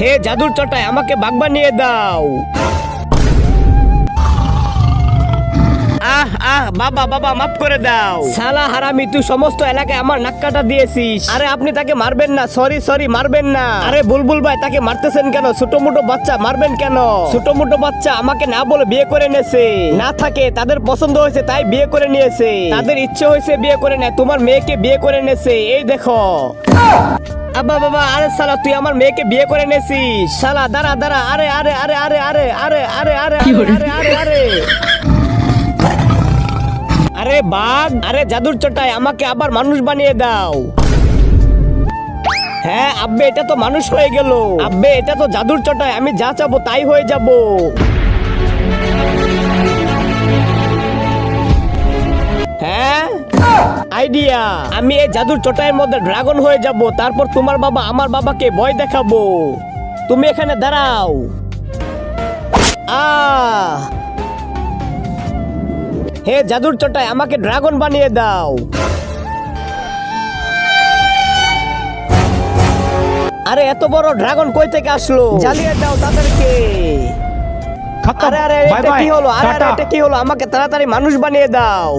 হে জাদুর চটাই আমাকে বাঘ বানিয়ে দাও। আহ আহ বাবা বাবা মাফ করে দাও। শালা হারামি, তুই সমস্ত এলাকায় আমার নাক কাটা দিয়েছিস। আরে আপনি তাকে মারবেন না, সরি সরি মারবেন না। আরে বুলবুল ভাই তাকে মারতেছেন কেন? ছোট মোটো বাচ্চা মারবেন কেন? ছোট মোটো বাচ্চা আমাকে না বলে বিয়ে করে নেছে। না থাকে তাদের পছন্দ হয়েছে তাই বিয়ে করে নিয়েছে, তাদের ইচ্ছে হয়েছে বিয়ে করে নেয়, তোমার মেয়েকে বিয়ে করে নেছে। এই দেখো আব্বা বাবা। আরে শালা তুই আমার মেয়েকে বিয়ে করে নেছিস। শালা দাঁড়া দাঁড়া। আরে আরে আরে আরে আরে আরে আরে আরে আরে আরে আরে আরে বাঘ, আরে জাদুর চটাই আমাকে আবার মানুষ বানিয়ে দাও। হ্যাঁ আব্বে এটা তো মানুষ হয়ে গেল। আব্বে এটা তো জাদুর চটাই, আমি যা চাবো তাই হয়ে যাব। হ্যাঁ আইডিয়া, আমি এই জাদুর চটাইয়ের মধ্যে ড্রাগন হয়ে যাব, তারপর তোমার বাবা আমার বাবাকে ভয় দেখাবো। তুমি এখানে দাঁড়াও। হে জাদুর চটাই আমাকে ড্রাগন বানিয়ে দাও। আরে এত বড় ড্রাগন কই থেকে আসলো? জ্বালিয়ে দাও তাদেরকে। আরে আরে এটা কি হলো? আরে আরে এটা কি হলো? আমাকে তাড়াতাড়ি মানুষ বানিয়ে দাও।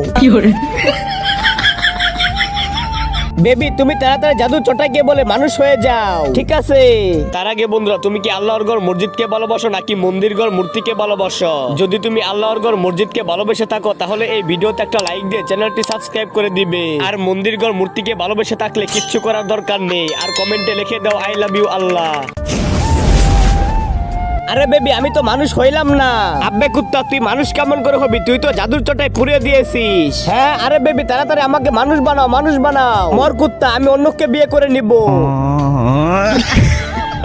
বেবি তুমি তাড়াতাড়ি জাদু চটাইকে বলে মানুষ হয়ে যাও। ঠিক আছে। তার আগে বন্ধুরা, তুমি কি আল্লাহর ঘর মসজিদকে ভালোবাসো নাকি মন্দির ঘর মূর্তিকে ভালোবাসো? যদি তুমি আল্লাহর ঘর মসজিদকে ভালোবেসে থাকো তাহলে এই ভিডিওতে একটা লাইক দিয়ে চ্যানেলটি সাবস্ক্রাইব করে দিবে। আর মন্দির ঘর মূর্তিকে ভালোবেসে থাকলে কিচ্ছু করার দরকার নেই, আর কমেন্টে লিখে দাও আই লাভ ইউ আল্লাহ। আরে বেবি আমি তো মানুষ হইলাম না। আব্বে কুত্তা তুই মানুষ কেমন করে হবি? তুই তো জাদুর চটাই পুড়িয়ে দিয়েছিস। হ্যাঁ আরে বেবি তাড়াতাড়ি আমাকে মানুষ বানাও, মানুষ বানাও। মর কুত্তা, আমি অন্যকে বিয়ে করে নিব।